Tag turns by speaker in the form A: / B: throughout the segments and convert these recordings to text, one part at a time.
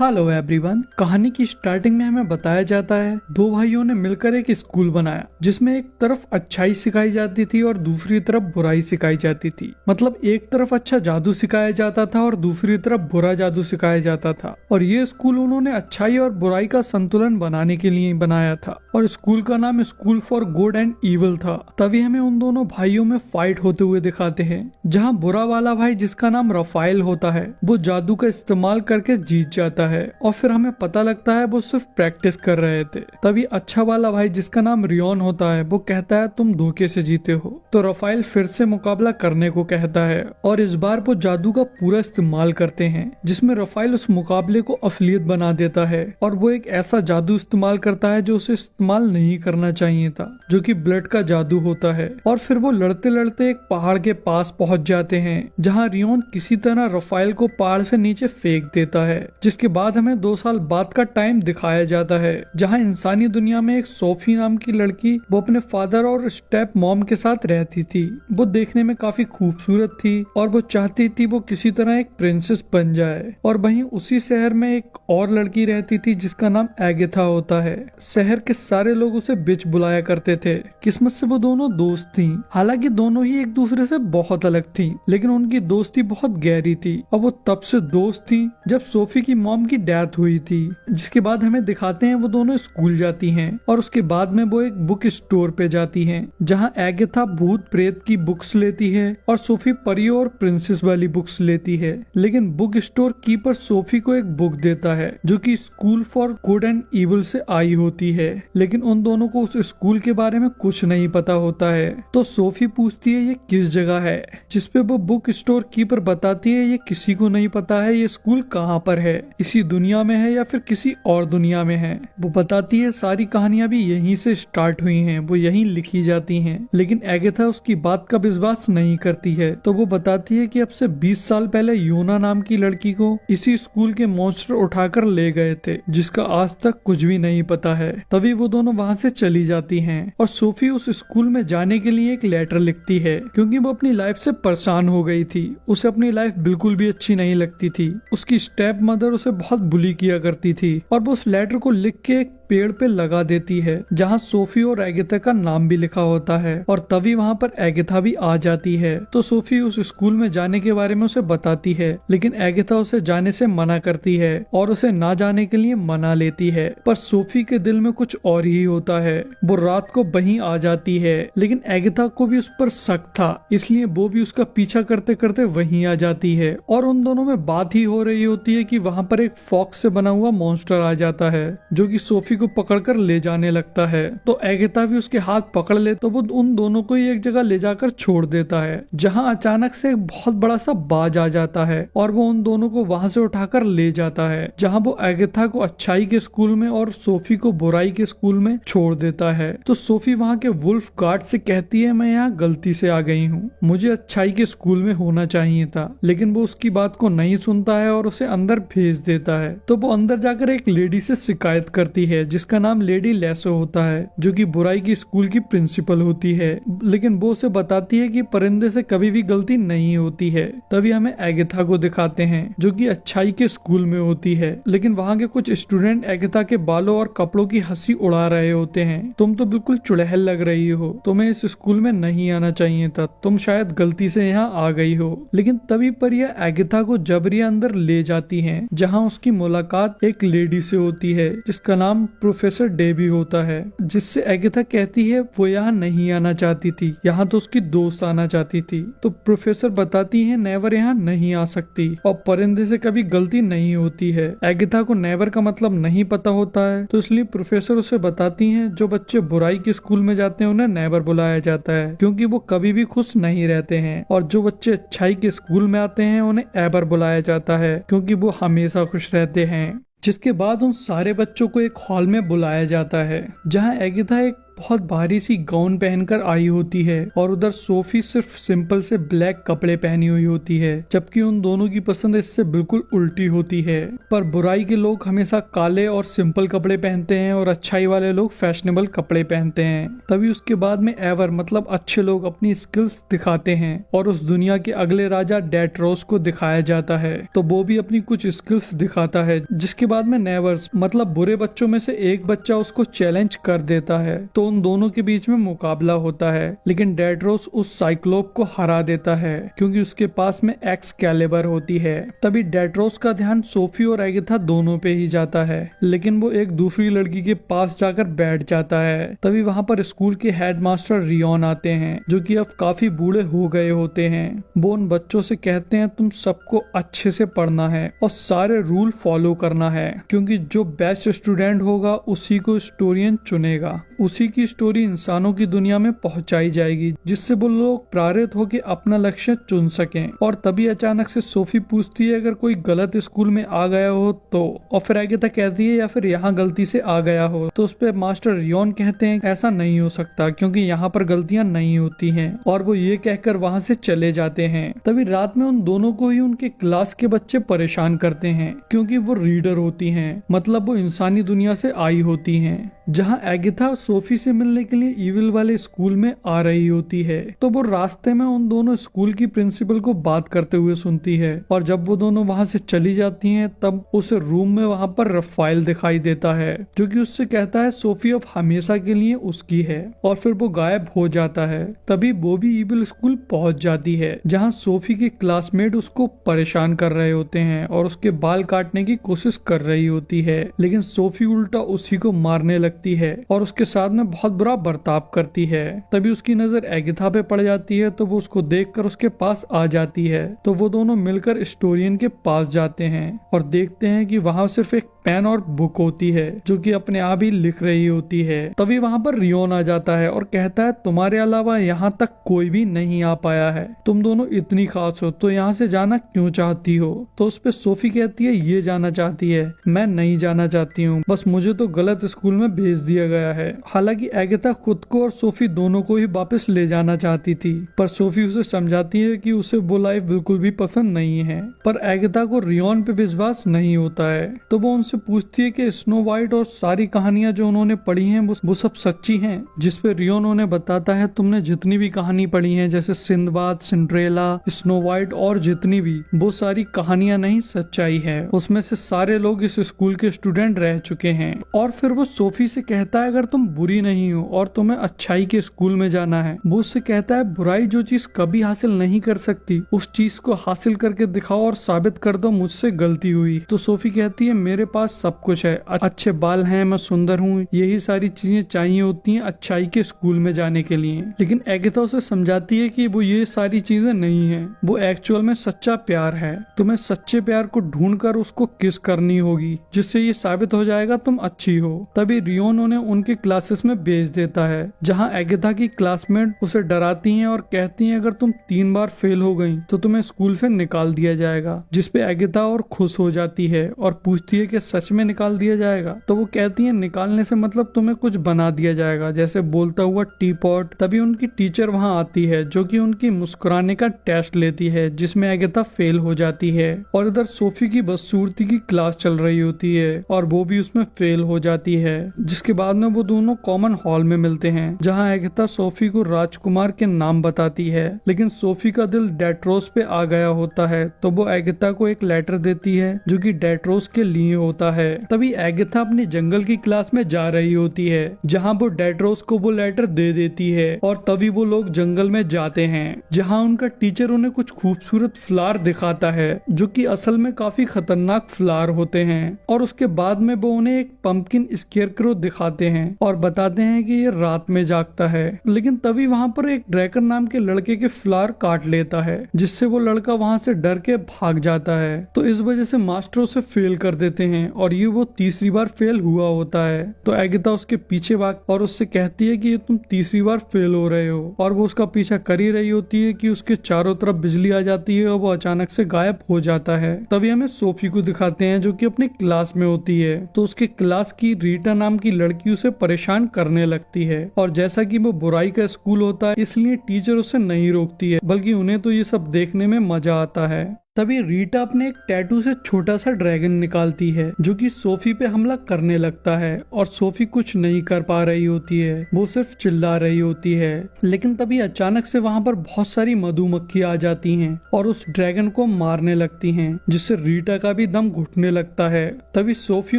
A: Hello everyone. कहानी की starting में हमें बताया जाता है दो भाइयों ने मिलकर एक स्कूल बनाया जिसमें एक तरफ अच्छाई सिखाई जाती थी और दूसरी तरफ बुराई सिखाई जाती थी। मतलब एक तरफ अच्छा जादू सिखाया जाता था और दूसरी तरफ बुरा जादू सिखाया जाता था। और ये स्कूल उन्होंने अच्छाई और बुराई का संतुलन बनाने के लिए बनाया था और स्कूल का नाम school for good and evil था। तभी हमें उन दोनों भाइयों में फाइट होते हुए दिखाते हैं, जहाँ बुरा वाला भाई जिसका नाम रफाइल होता है वो जादू का इस्तेमाल करके जीत जाता है और फिर हमें पता लगता है वो सिर्फ प्रैक्टिस कर रहे थे। तभी अच्छा वाला भाई जिसका नाम रियोन होता है वो कहता है तुम धोखे से जीते हो। तो रफाइल फिर से मुकाबला करने को कहता है और इस बार वो जादू का पूरा इस्तेमाल करते हैं, जिसमें रफाइल उस मुकाबले को असलियत बना देता है और वो एक ऐसा जादू इस्तेमाल करता है जो उसे इस्तेमाल नहीं करना चाहिए था, जो कि ब्लड का जादू होता है। और फिर वो लड़ते लड़ते एक पहाड़ के पास पहुंच जाते हैं, जहाँ रियोन किसी तरह रफाइल को पहाड़ से नीचे फेंक देता है। जिसके बाद हमें 2 साल बाद का टाइम दिखाया जाता है, जहाँ इंसानी दुनिया में एक सोफी नाम की लड़की वो अपने फादर और स्टेप मॉम के साथ रहती थी। वो देखने में काफी खूबसूरत थी और वो चाहती थी वो किसी तरह एक प्रिंसेस बन जाए। और वहीं उसी शहर में एक और लड़की रहती थी जिसका नाम एगेथा होता है। शहर के सारे लोग उसे बिच बुलाया करते थे। किस्मत से वो दोनों दोस्त थी। हालांकि दोनों ही एक दूसरे से बहुत अलग थी, लेकिन उनकी दोस्ती बहुत गहरी थी और वो तब से दोस्त थी जब सोफी की मॉम की डेथ हुई थी। जिसके बाद हमें दिखाते हैं वो दोनों स्कूल जाती हैं और उसके बाद में वो एक बुक स्टोर पे जाती हैं, जहां एगेथा भूत प्रेत की बुक्स लेती है और सोफी परियों और प्रिंसेस वाली बुक्स लेती है। लेकिन बुक स्टोर कीपर सोफी को एक बुक देता है जो कि school for good and evil से आई होती है, लेकिन उन दोनों को उस स्कूल के बारे में कुछ नहीं पता होता है। तो सोफी पूछती है ये किस जगह है, जिसपे वो बुक स्टोर कीपर बताती है ये किसी को नहीं पता है ये स्कूल कहाँ पर है, इसी दुनिया में है या फिर किसी और दुनिया में है। वो बताती है सारी कहानियां भी यहीं से स्टार्ट हुई हैं, वो यहीं लिखी जाती हैं। लेकिन एगेथा उसकी बात का विश्वास नहीं करती है। तो वो बताती है कि अब से 20 साल पहले योना नाम की लड़की को इसी स्कूल के मॉन्स्टर उठाकर ले गए थे, जिसका आज तक कुछ भी नहीं पता है। तभी वो दोनों वहाँ से चली जाती हैं और सोफी उस स्कूल में जाने के लिए एक लेटर लिखती है, क्योंकि वो अपनी लाइफ से परेशान हो गई थी। उसे अपनी लाइफ बिल्कुल भी अच्छी नहीं लगती थी। उसकी स्टेप मदर उसे बहुत बुली किया करती थी और वो उस लेटर को लिख के एक पेड़ पे लगा देती है, जहाँ सोफी और एगेथा का नाम भी लिखा होता है। और तभी वहाँ पर एगेथा भी आ जाती है। तो सोफी उस स्कूल में जाने के बारे में उसे बताती है, लेकिन एगेथा उसे जाने से मना करती है और उसे ना जाने के लिए मना लेती है। पर सोफी के दिल में कुछ और ही होता है। वो रात को वहीं आ जाती है, लेकिन एगेथा को भी उस पर शक था, इसलिए वो भी उसका पीछा करते करते वहीं आ जाती है। और उन दोनों में बात ही हो रही होती है कि वहाँ पर एक फॉक्स से बना हुआ मॉन्स्टर आ जाता है, जो कि सोफी को पकड़कर ले जाने लगता है। तो एगेथा भी उसके हाथ पकड़ ले तो वो उन दोनों को ही एक जगह ले जाकर छोड़ देता है, जहाँ अचानक से एक बहुत बड़ा सा बाज आ जाता है और वो उन दोनों को वहाँ से उठाकर ले जाता है, जहाँ वो एगेथा को अच्छाई के स्कूल में और सोफी को बुराई के स्कूल में छोड़ देता है। तो सोफी वहाँ के वुल्फ गार्ड से कहती है मैं यहाँ गलती से आ गई हूँ, मुझे अच्छाई के स्कूल में होना चाहिए था। लेकिन वो उसकी बात को नहीं सुनता है और उसे अंदर भेज देता है। तो वो अंदर जाकर एक लेडी से शिकायत करती है जिसका नाम लेडी लेसो होता है, जो कि बुराई की स्कूल की प्रिंसिपल होती है। लेकिन वो उसे बताती है कि परिंदे से कभी भी गलती नहीं होती है। तभी हमें एगेथा को दिखाते हैं जो कि अच्छाई के स्कूल में होती है, लेकिन वहाँ के कुछ स्टूडेंट एगेथा के बालों और कपड़ों की हंसी उड़ा रहे होते हैं। तुम तो बिल्कुल चुड़ैल लग रही हो, तुम्हें इस स्कूल में नहीं आना चाहिए था, तुम शायद गलती से यहाँ आ गई हो। लेकिन तभी परिया एगेथा को जबरिया अंदर ले जाती हैं, जहाँ उसकी मुलाकात एक लेडी से होती है जिसका नाम प्रोफेसर डेबी होता है, जिससे एगेथा कहती है वो यहाँ नहीं आना चाहती थी, यहाँ तो उसकी दोस्त आना चाहती थी। तो प्रोफेसर बताती है नेवर यहाँ नहीं आ सकती और परिंदे से कभी गलती नहीं होती है। एगेथा को नेवर का मतलब नहीं पता होता है, तो इसलिए प्रोफेसर उसे बताती हैं जो बच्चे बुराई के स्कूल में जाते हैं उन्हें नेवर बुलाया जाता है, क्योंकि वो कभी भी खुश नहीं रहते हैं, और जो बच्चे अच्छाई के स्कूल में आते हैं उन्हें एवर बुलाया जाता है, क्योंकि वो हमेशा खुश रहते हैं। जिसके बाद उन सारे बच्चों को एक हॉल में बुलाया जाता है, जहां एगेथा एक बहुत भारी सी गाउन पहनकर आई होती है और उधर सोफी सिर्फ सिंपल से ब्लैक कपड़े पहनी हुई होती है, जबकि उन दोनों की पसंद इससे बिल्कुल उल्टी होती है। पर बुराई के लोग हमेशा काले और सिंपल कपड़े पहनते हैं और अच्छाई वाले लोग फैशनेबल कपड़े पहनते हैं। तभी उसके बाद में एवर मतलब अच्छे लोग अपनी स्किल्स दिखाते हैं और उस दुनिया के अगले राजा डेट्रोस को दिखाया जाता है, तो वो भी अपनी कुछ स्किल्स दिखाता है, जिसके बाद में नेवर्स मतलब बुरे बच्चों में से एक बच्चा उसको चैलेंज कर देता है। तो उन दोनों के बीच में मुकाबला होता है, लेकिन डेट्रोस उस साइक्लोप को हरा देता है क्योंकि उसके पास में एक्सकैलिबर होती है। तभी डेट्रोस का ध्यान सोफी और एगिथा दोनों पे ही जाता है, लेकिन वो एक दूसरी लड़की के पास जाकर बैठ जाता है। तभी वहाँ पर स्कूल के हेडमास्टर रियोन आते हैं, जो कि अब काफी बूढ़े हो गए होते हैं। वो उन बच्चों से कहते हैं तुम सबको अच्छे से पढ़ना है और सारे रूल फॉलो करना है, क्योंकि जो बेस्ट स्टूडेंट होगा उसी को स्टोरियन चुनेगा। उसी की स्टोरी इंसानों की दुनिया में पहुंचाई जाएगी, जिससे वो लोग प्रेरित होकर अपना लक्ष्य चुन सकें। और तभी अचानक से सोफी पूछती है अगर कोई गलत स्कूल में आ गया हो तो, और फिर एगिथा कहती है या फिर यहाँ गलती से आ गया हो, तो उस पे मास्टर रियोन कहते हैं ऐसा नहीं हो सकता क्योंकि यहाँ पर गलतियाँ नहीं होती हैं, और वो ये कहकर वहाँ से चले जाते हैं। तभी रात में उन दोनों को ही उनके क्लास के बच्चे परेशान करते हैं, क्योंकि वो रीडर होती हैं, मतलब वो इंसानी दुनिया से आई होती हैं। जहाँ एगिथा सोफी से मिलने के लिए इविल वाले स्कूल में आ रही होती है, तो वो रास्ते में उन दोनों स्कूल की प्रिंसिपल को बात करते हुए सुनती है, और जब वो दोनों वहाँ से चली जाती हैं तब उस रूम में वहाँ पर रफाइल दिखाई देता है, जो कि उससे कहता है सोफी अब हमेशा के लिए उसकी है, और फिर वो गायब हो जाता है। तभी वो भी इविल स्कूल पहुंच जाती है, जहाँ सोफी के क्लासमेट उसको परेशान कर रहे होते हैं और उसके बाल काटने की कोशिश कर रही होती है, लेकिन सोफी उल्टा उसी को मारने लगती है और उसके साथ में बहुत बुरा बर्ताव करती है। तभी उसकी नजर एगिथा पे पड़ जाती है, तो वो उसको देखकर उसके पास आ जाती है। तो वो दोनों मिलकर स्टोरियन के पास जाते हैं और देखते हैं कि वहाँ सिर्फ एक पेन और बुक होती है, जो कि अपने आप ही लिख रही होती है। तभी वहाँ पर रियोन आ जाता है और कहता है तुम्हारे अलावा यहाँ तक कोई भी नहीं आ पाया है, तुम दोनों इतनी खास हो तो यहाँ से जाना क्यों चाहती हो। तो उस पे सोफी कहती है ये जाना चाहती है, मैं नहीं जाना चाहती हूँ, बस मुझे तो गलत स्कूल में भेज दिया गया है। हालांकि एगिथा खुद को और सोफी दोनों को ही वापस ले जाना चाहती थी, पर सोफी उसे समझाती है कि उसे वो लाइफ बिल्कुल भी पसंद नहीं है। पर एगिथा को रियोन पे विश्वास नहीं होता है, तो वो उनसे पूछती है कि स्नो वाइट और सारी कहानियां जो उन्होंने पढ़ी हैं वो सब सच्ची हैं। जिस पे रियोन उन्हें बताता है तुमने जितनी भी कहानी पढ़ी हैं, जैसे सिंदबाद, सिंड्रेला, स्नो वाइट और जितनी भी, वो सारी कहानियां नहीं सच्चाई है, उसमें से सारे लोग इस स्कूल के स्टूडेंट रह चुके हैं। और फिर वो सोफी से कहता है अगर तुम बुरी नहीं हो और तुम्हें अच्छाई के स्कूल में जाना है। वो उससे कहता है बुराई जो चीज कभी हासिल नहीं कर सकती, उस चीज को हासिल करके दिखाओ और साबित कर दो मुझसे गलती हुई। तो सोफी कहती है मेरे पास सब कुछ है, अच्छे बाल हैं, मैं सुंदर हूँ, यही सारी चीजें चाहिए होती हैं अच्छाई के स्कूल में जाने के लिए। लेकिन एगिथा उसे समझाती है कि वो ये सारी चीजें नहीं है, वो एक्चुअल में सच्चा प्यार है। तुम्हें सच्चे प्यार को ढूंढकर उसको किस करनी होगी, जिससे ये साबित हो जाएगा तुम अच्छी हो। तभी रियोन उन्हें उनके क्लासेस में भेज देता है, जहाँ एगिथा की क्लासमेट उसे डराती हैं और कहती हैं अगर तुम 3 बार फेल हो गई तो तुम्हें स्कूल से निकाल दिया जाएगा। जिसपे एगिथा और खुश हो जाती है और पूछती है कि सच में निकाल दिया जाएगा। तो वो कहती है निकालने से मतलब तुम्हें कुछ बना दिया जाएगा, जैसे बोलता हुआ टी पॉट। तभी उनकी टीचर वहाँ आती है, जो कि उनकी मुस्कुराने का टेस्ट लेती है, जिसमें एगिथा फेल हो जाती है। और इधर सोफी की बदसूरती की क्लास चल रही होती है और वो भी उसमें फेल हो जाती है। जिसके बाद में वो दोनों कॉमन हॉल में मिलते हैं, जहाँ एगिथा सोफी को राजकुमार के नाम बताती है, लेकिन सोफी का दिल डेट्रोस पे आ गया होता है। तो वो एगिथा को एक लेटर देती है जो कि डेट्रोस के लिए होता है। तभी एगिथा अपनी जंगल की क्लास में जा रही होती है, जहाँ वो डेट्रोस को वो लेटर दे देती है। और तभी वो लोग जंगल में जाते हैं, जहाँ उनका टीचर उन्हें कुछ खूबसूरत फ्लावर दिखाता है, जो कि असल में काफी खतरनाक फ्लावर होते हैं। और उसके बाद में वो उन्हें एक पंपकिन स्केयरक्रो दिखाते हैं और बताते हैं कि ये रात में जागता है। लेकिन तभी वहाँ पर एक ड्रैकन नाम के लड़के के फ्लावर काट लेता है, जिससे वो लड़का वहाँ से डर के भाग जाता है। तो इस वजह से मास्टर उसे फेल कर देते हैं और ये वो तीसरी बार फेल हुआ होता है। तो एगिथा उसके पीछे भाग और उससे कहती है कि ये तुम तीसरी बार फेल हो रहे हो, और वो उसका पीछा कर ही रही होती है कि उसके चारों तरफ बिजली आ जाती है और वो अचानक से गायब हो जाता है। तभी हमें सोफी को दिखाते हैं, जो कि अपने क्लास में होती है। तो उसके क्लास की रीटा नाम की लड़की उसे परेशान करने लगती है, और जैसा कि वो बुराई का स्कूल होता है इसलिए टीचर उसे नहीं रोकती है, बल्कि उन्हें तो ये सब देखने में मजा आता है। तभी रीटा अपने एक टैटू से छोटा सा ड्रैगन निकालती है जो कि सोफी पे हमला करने लगता है, और सोफी कुछ नहीं कर पा रही होती है, वो सिर्फ चिल्ला रही होती है। लेकिन तभी अचानक से वहाँ पर बहुत सारी मधुमक्खी आ जाती हैं और उस ड्रैगन को मारने लगती हैं, जिससे रीटा का भी दम घुटने लगता है। तभी सोफी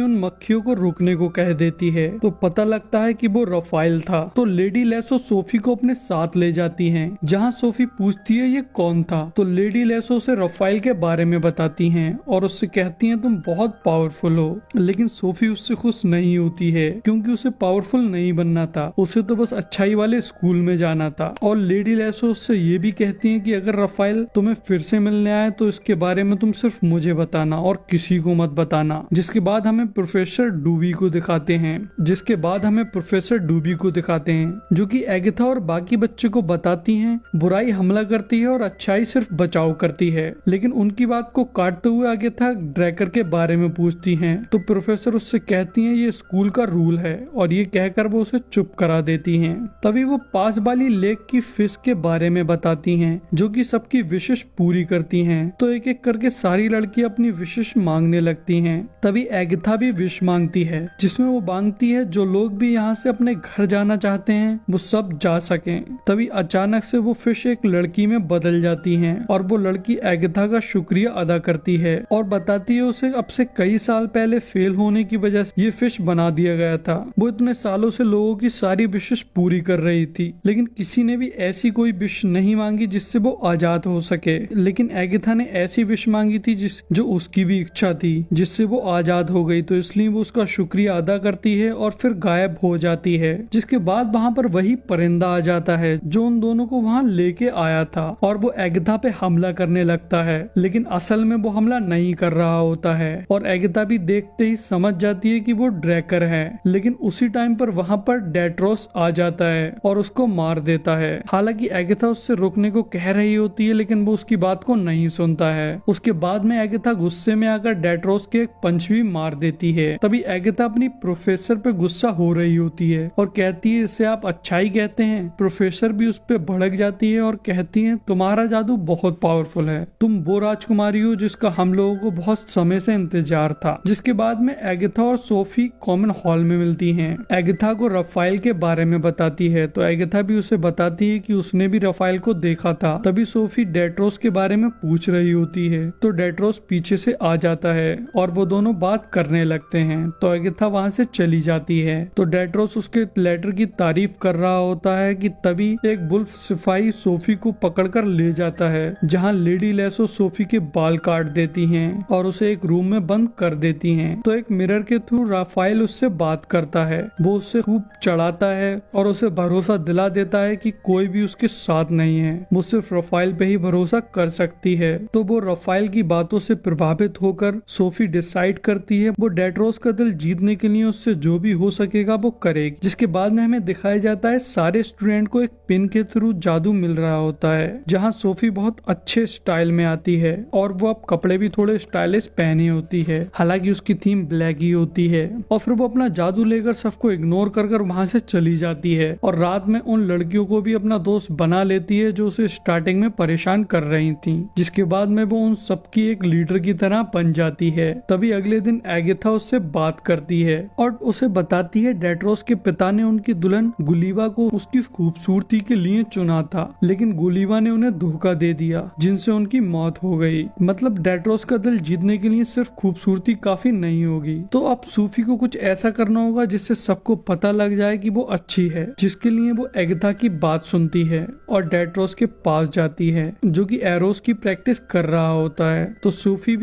A: उन मक्खियों को रुकने को कह देती है, तो पता लगता है कि वो रफाइल था। तो लेडी लेसो सोफी को अपने साथ ले जाती है, जहाँ सोफी पूछती है ये कौन था। तो लेडी लेसो से रफाइल के बारे में बताती हैं और उससे कहती हैं तुम बहुत पावरफुल हो। लेकिन सोफी उससे खुश नहीं होती है, क्योंकि उसे पावरफुल नहीं बनना था, उसे तो बस अच्छाई वाले स्कूल में जाना था। और लेडी लेसो उससे ये भी कहती हैं कि अगर रफाइल तुम्हें फिर से मिलने आए तो इसके बारे में तुम सिर्फ मुझे बताना और किसी को मत बताना। जिसके बाद हमें प्रोफेसर डूबी को दिखाते हैं, जो कि एगाथा और बाकी बच्चे को बताती हैं बुराई हमला करती है और अच्छाई सिर्फ बचाव करती है। लेकिन उनकी बात को काटते हुए एगाथा ड्रैकर के बारे में पूछती हैं, तो प्रोफेसर उससे कहती हैं ये स्कूल का रूल है, और ये कहकर वो उसे चुप करा देती हैं। तभी वो पास वाली लेक की फिश के बारे में बताती हैं, जो कि सबकी विशेष पूरी करती हैं। तो एक एक करके सारी लड़कियां अपनी विशेष मांगने लगती हैं। तभी एगाथा भी विश मांगती है, जिसमें वो मांगती है जो लोग भी यहाँ से अपने घर जाना चाहते हैं वो सब जा सकें। तभी अचानक से वो फिश एक लड़की में बदल जाती है, और वो लड़की एगाथा का शुक्रिया अदा करती है और बताती है उसे अब से कई साल पहले फेल होने की वजह से ये फिश बना दिया गया था। वो इतने सालों से लोगों की सारी विशेष पूरी कर रही थी, लेकिन किसी ने भी ऐसी कोई विश नहीं मांगी जिससे वो आजाद हो सके। लेकिन एगाथा ने ऐसी विश मांगी थी जो उसकी भी इच्छा थी, जिससे वो आजाद हो गई। तो इसलिए वो उसका शुक्रिया अदा करती है और फिर गायब हो जाती है। जिसके बाद वहाँ पर वही परिंदा आ जाता है जो उन दोनों को वहाँ लेके आया था, और वो एगाथा पे हमला करने लगता है। लेकिन असल में वो हमला नहीं कर रहा होता है, और एगाथा भी देखते ही समझ जाती है कि वो ड्रैकर है। लेकिन उसी टाइम पर वहाँ पर डेट्रोस आ जाता है और उसको मार देता है। हालांकि एगाथा उससे रोकने को कह रही होती है, लेकिन वो उसकी बात को नहीं सुनता है। उसके बाद में एगाथा गुस्से में आकर डेट्रोस के एक पंच भी मार देती है। तभी एगाथा अपनी प्रोफेसर पे गुस्सा हो रही होती है और कहती है इसे आप अच्छाई कहते हैं। प्रोफेसर भी उस पे भड़क जाती है और कहती है तुम्हारा जादू बहुत पावरफुल है, तुम वो राजकुमारी हो जिसका हम लोगों को बहुत समय से इंतजार था। जिसके बाद में एगाथा और सोफी कॉमन हॉल में मिलती हैं। एगाथा को रफाइल के बारे में बताती है, तो एगाथा भी उसे बताती है कि उसने भी रफाइल को देखा था। तभी सोफी डेट्रोस के बारे में पूछ रही होती है, तो डेट्रोस पीछे से आ जाता है और वो दोनों बात करने लगते हैं। तो एगाथा वहाँ से चली जाती है। तो डेट्रोस उसके लेटर की तारीफ कर रहा होता है कि तभी एक वुल्फ सिपाही सोफी को पकड़कर ले जाता है, जहाँ लेडी लेसो सोफी के बाल काट देती हैं और उसे एक रूम में बंद कर देती हैं। तो एक मिरर के थ्रू राफाइल उससे बात करता है। वो उससे खूब चढ़ाता है और उसे भरोसा दिला देता है कि कोई भी उसके साथ नहीं है, वो सिर्फ राफाइल पे ही भरोसा कर सकती है। तो वो राफाइल की बातों से प्रभावित होकर सोफी डिसाइड करती है वो डेट्रोस का दिल जीतने के लिए उससे जो भी हो सकेगा वो करेगी। जिसके बाद में हमें दिखाया जाता है सारे स्टूडेंट को एक पिन के थ्रू जादू मिल रहा होता है, जहाँ सोफी बहुत अच्छे स्टाइल में आती है और वो अब कपड़े भी थोड़े स्टाइलिश पहनी होती है। हालांकि उसकी थीम ब्लैक ही होती है, और फिर वो अपना जादू लेकर सबको इग्नोर कर वहाँ से चली जाती है और रात में उन लड़कियों को भी अपना दोस्त बना लेती है जो उसे स्टार्टिंग में परेशान कर रही थी। जिसके बाद में वो उन सबकी एक लीडर की तरह बन जाती है। तभी अगले दिन एगाथा उससे बात करती है और उसे बताती है डेट्रोस के पिता ने उनकी दुल्हन गुलीवा को उसकी खूबसूरती के लिए चुना था, लेकिन गुलीवा ने उन्हें धोखा दे दिया जिनसे उनकी मौत हो गई। मतलब डेट्रोस का दिल जीतने के लिए सिर्फ खूबसूरती काफी नहीं होगी। तो अब सूफी को कुछ ऐसा करना होगा जिससे सबको पता लग जाए कि वो अच्छी है, जिसके लिए वो एगाथा की बात सुनती है और डेट्रोस के पास जाती है जो कि एरोस की प्रैक्टिस कर रहा होता है। तो सूफी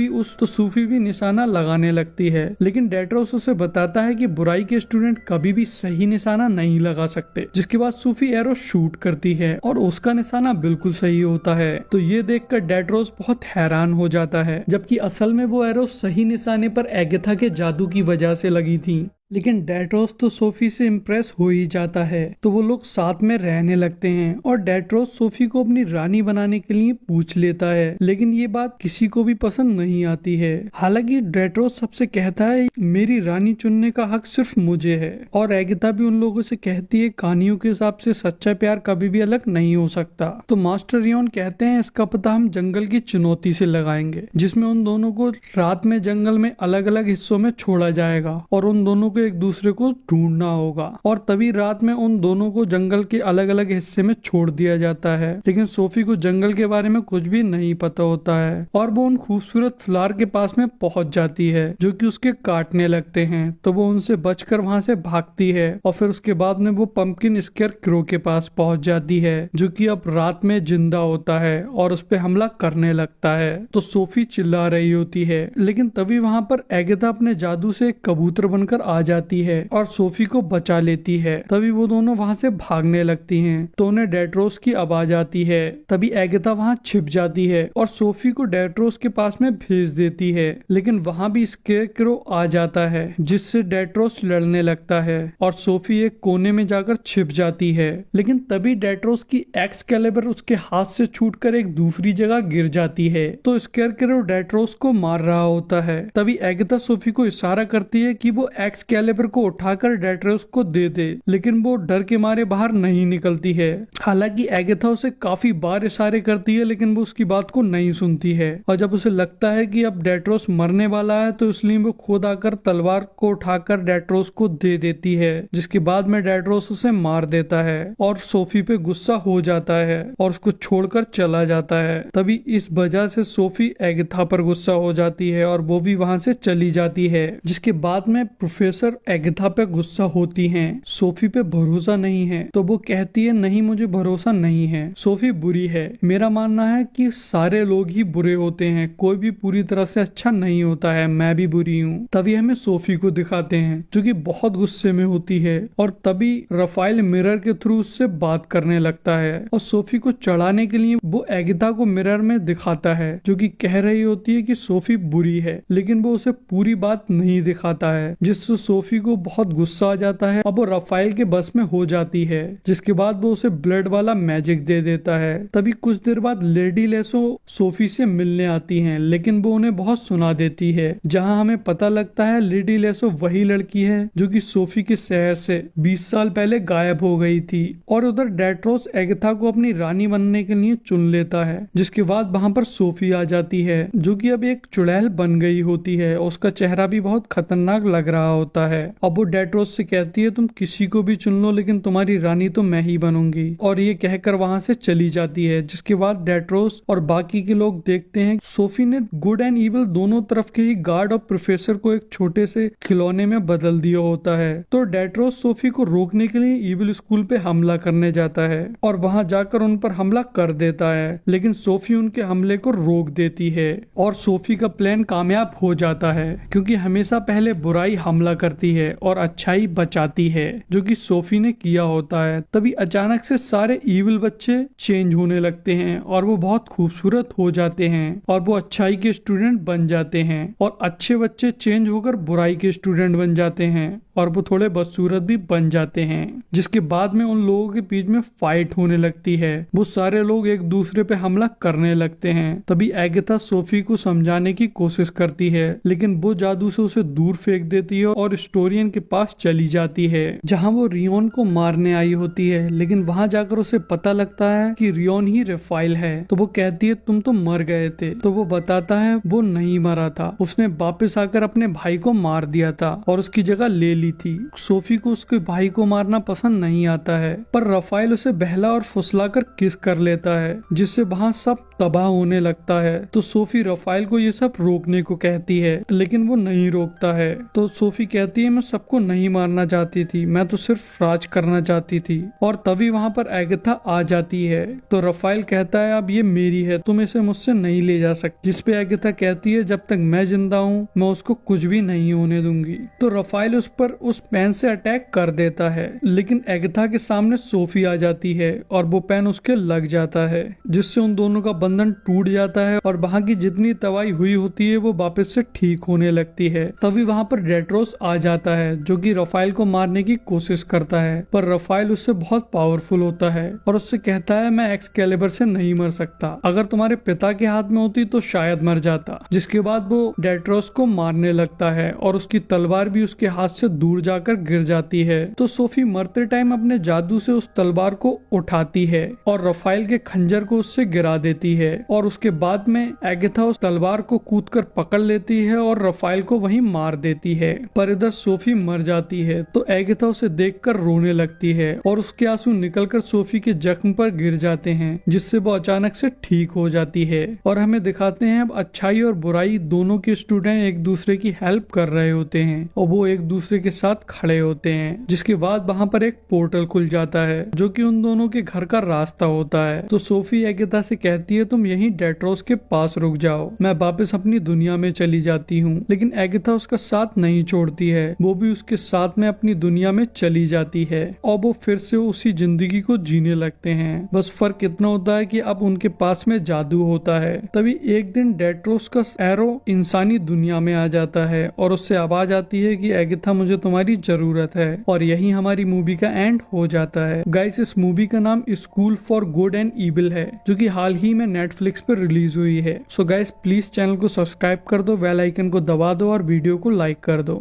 A: भी निशाना लगाने लगती है, लेकिन डेट्रोस उसे बताता है कि बुराई के स्टूडेंट कभी भी सही निशाना नहीं लगा सकते। जिसके बाद सूफी एरो शूट करती है और उसका निशाना बिल्कुल सही होता है। तो ये देखकर डेट्रोस बहुत हैरान हो जाता है, जबकि असल में वो एरो सही निशाने पर एगाथा के जादू की वजह से लगी थी। लेकिन डेट्रोस तो सोफी से इम्प्रेस हो ही जाता है, तो वो लोग साथ में रहने लगते हैं और डेट्रोस सोफी को अपनी रानी बनाने के लिए पूछ लेता है, लेकिन ये बात किसी को भी पसंद नहीं आती है। हालांकि डेट्रोस सबसे कहता है मेरी रानी चुनने का हक सिर्फ मुझे है, और एगिथा भी उन लोगों से कहती है कहानियों के हिसाब से सच्चा प्यार कभी भी अलग नहीं हो सकता। तो मास्टर रियोन कहते हैं इसका पता हम जंगल की चुनौती से लगाएंगे, जिसमें उन दोनों को रात में जंगल में अलग अलग हिस्सों में छोड़ा जाएगा और उन दोनों को एक दूसरे को ढूंढना होगा। और तभी रात में उन दोनों को जंगल के अलग अलग हिस्से में छोड़ दिया जाता है, लेकिन सोफी को जंगल के बारे में कुछ भी नहीं पता होता है और वो उन खूबसूरत फ्लावर के पास में पहुंच जाती है जो कि उसके काटने लगते हैं। तो वो उनसे बचकर वहां से भागती है और फिर उसके बाद में वो पंपकिन स्केयर क्रो के पास पहुंच जाती है जो कि अब रात में जिंदा होता है और उस पे हमला करने लगता है। तो सोफी चिल्ला रही होती है, लेकिन तभी वहां पर एगिथा अपने जादू से एक कबूतर बनकर आ जाती है और सोफी को बचा लेती है। तभी वो दोनों वहां से भागने लगती हैं, तो उन्हें डेट्रोस की आवाज आती है। तभी एगिथा वहां छिप जाती है और सोफी को डेट्रोस के पास में भेज देती है, लेकिन वहां भी स्केयरक्रो आ जाता है जिससे डेट्रोस लड़ने लगता है और सोफी एक कोने में जाकर छिप जाती है। लेकिन तभी डेट्रोस की एक्सकैलिबर उसके हाथ से छूटकर एक दूसरी जगह गिर जाती है, तो स्केयरक्रो डेट्रोस को मार रहा होता है। तभी एगिथा सोफी को इशारा करती है कि वो एक्सकैलिबर को उठाकर डेट्रोस को दे दे, लेकिन वो डर के मारे बाहर नहीं निकलती है। हालांकि एगिथा उसे काफी बार इशारे करती है, लेकिन वो उसकी बात को नहीं सुनती है और जब उसे लगता है कि अब डेट्रोस मरने वाला है तो इसलिए वो खुद आकर तलवार को उठाकर डेट्रोस को दे देती है, जिसके बाद में डेट्रोस उसे मार देता है और सोफी पे गुस्सा हो जाता है और उसको छोड़कर चला जाता है। तभी इस वजह से सोफी एगिथा पर गुस्सा हो जाती है और वो भी वहां से चली जाती है, जिसके बाद में प्रोफेसर एगिथा पे गुस्सा होती हैं। सोफी पे भरोसा नहीं है तो वो कहती है नहीं मुझे भरोसा नहीं है, सोफी बुरी है। मेरा मानना है कि सारे लोग ही बुरे होते हैं, कोई भी पूरी तरह से अच्छा नहीं होता है, मैं भी बुरी हूँ। तभी हमें सोफी को दिखाते हैं जो कि बहुत गुस्से में होती है और तभी रफाइल मिरर के थ्रू उससे बात करने लगता है और सोफी को चढ़ाने के लिए वो एगिथा को मिरर में दिखाता है जो कि कह रही होती है कि सोफी बुरी है, लेकिन वो उसे पूरी बात नहीं दिखाता है, जिससे सोफी को बहुत गुस्सा आ जाता है। अब वो रफाइल के बस में हो जाती है, जिसके बाद वो उसे ब्लड वाला मैजिक दे देता है। तभी कुछ देर बाद लेडी लेसो सोफी से मिलने आती हैं, लेकिन वो उन्हें बहुत सुना देती है, जहां हमें पता लगता है लेडी लेसो वही लड़की है जो कि सोफी के शहर से 20 साल पहले गायब हो गई थी। और उधर डेट्रोस एगिथा को अपनी रानी बनने के लिए चुन लेता है, जिसके बाद वहां पर सोफी आ जाती है जो कि अब एक चुड़ैल बन गई होती है। उसका चेहरा भी बहुत खतरनाक लग रहा होता है। अब वो डेट्रोस से कहती है तुम किसी को भी चुन लो लेकिन तुम्हारी रानी तो मैं ही बनूंगी, और ये कहकर वहां से चली जाती है। जिसके बाद डेट्रोस और बाकी के लोग देखते हैं सोफी ने गुड एंड इविल दोनों तरफ के ही गार्ड और प्रोफेसर को एक छोटे से खिलौने में बदल दिया होता है। तो डेट्रोस सोफी को रोकने के लिए इविल स्कूल पे हमला करने जाता है और वहां जाकर उन पर हमला कर देता है, लेकिन सोफी उनके हमले को रोक देती है और सोफी का प्लान कामयाब हो जाता है, क्योंकि हमेशा पहले बुराई हमला करती है और अच्छाई बचाती है, जो कि सोफी ने किया होता है। तभी अचानक से सारे इविल बच्चे चेंज होने लगते हैं और वो बहुत खूबसूरत हो जाते हैं और वो अच्छाई के स्टूडेंट बन जाते हैं, और अच्छे बच्चे चेंज होकर बुराई के स्टूडेंट बन जाते हैं और वो थोड़े बदसूरत भी बन जाते हैं। जिसके बाद में उन लोगों के बीच में फाइट होने लगती है, वो सारे लोग एक दूसरे पे हमला करने लगते हैं। तभी एगिथा सोफी को समझाने की कोशिश करती है, लेकिन वो जादू से उसे दूर फेंक देती है और स्टोरियन के पास चली जाती है, जहां वो रियोन को मारने आई होती है। लेकिन वहां जाकर उसे पता लगता है कि रियोन ही रफाइल है, तो वो कहती है तुम तो मर गए थे, तो वो बताता है वो नहीं मरा था, उसने वापस आकर अपने भाई को मार दिया था और उसकी जगह ले ली थी। सोफी को उसके भाई को मारना पसंद नहीं आता है, पर रफाइल उसे बहला और फुसलाकर किस कर लेता है, जिससे वहाँ सब तबाह होने लगता है। तो सोफी रफाइल को ये सब रोकने को कहती है, लेकिन वो नहीं रोकता है। तो सोफी कहती है मैं सबको नहीं मारना चाहती थी, मैं तो सिर्फ राज करना चाहती थी। और तभी वहाँ पर एगिथा आ जाती है, तो रफाइल कहता है अब ये मेरी है, तुम इसे मुझसे नहीं ले जा सकती। जिसपे एगिथा कहती है जब तक मैं जिंदा हूँ मैं उसको कुछ भी नहीं होने दूंगी। तो रफाइल उस पर उस पेन से अटैक कर देता है, लेकिन एगिथा के सामने सोफी आ जाती है और वो पेन उसके लग जाता है, जिससे उन दोनों का बंधन टूट जाता है और वहाँ की जितनी तबाही हुई होती है वो वापस से ठीक होने लगती है। तभी वहाँ पर डेट्रोस आ जाता है जो कि रफाइल को मारने की कोशिश करता है, पर रफाइल उससे बहुत पावरफुल होता है और उससे कहता है मैं एक्सकैलिबर से नहीं मर सकता, अगर तुम्हारे पिता के हाथ में होती तो शायद मर जाता। जिसके बाद वो डेट्रोस को मारने लगता है और उसकी तलवार भी उसके हाथ से दूर जाकर गिर जाती है। तो सोफी मरते टाइम अपने जादू से उस तलवार को उठाती है और रफाइल के खंजर को उससे गिरा देती है और उसके बाद में एगाथा उस तलवार को कूदकर पकड़ लेती है और रफाइल को वहीं मार देती है। पर इधर सोफी मर जाती है तो एगाथा उसे देखकर रोने लगती है और उसके आंसू निकलकर सोफी के जख्म पर गिर जाते हैं, जिससे वो अचानक से ठीक हो जाती है। और हमें दिखाते हैं अब अच्छाई और बुराई दोनों के स्टूडेंट एक दूसरे की हेल्प कर रहे होते हैं और वो एक दूसरे के साथ खड़े होते हैं। जिसके बाद वहाँ पर एक पोर्टल खुल जाता है जो कि उन दोनों के घर का रास्ता होता है। तो सोफी एगाथा से कहती है तुम यहीं डेट्रोस के पास रुक जाओ, मैं वापस अपनी दुनिया में चली जाती हूँ। लेकिन एगाथा उसका साथ नहीं छोड़ती है, वो भी उसके साथ में अपनी दुनिया में चली जाती है और वो फिर से उसी जिंदगी को जीने लगते हैं। बस फर्क इतना होता है कि अब उनके पास में जादू होता है। तभी एक दिन डेट्रोस का एरो इंसानी दुनिया में आ जाता है और उससे आवाज आती है कि एगाथा मुझे तुम्हारी जरूरत है। और यही हमारी मूवी का एंड हो जाता है। गाइस इस मूवी का नाम school for good and evil है जो कि हाल ही में नेटफ्लिक्स पर रिलीज हुई है। सो गाइस प्लीज चैनल को सब्सक्राइब कर दो, बेल आइकन को दबा दो और वीडियो को लाइक कर दो।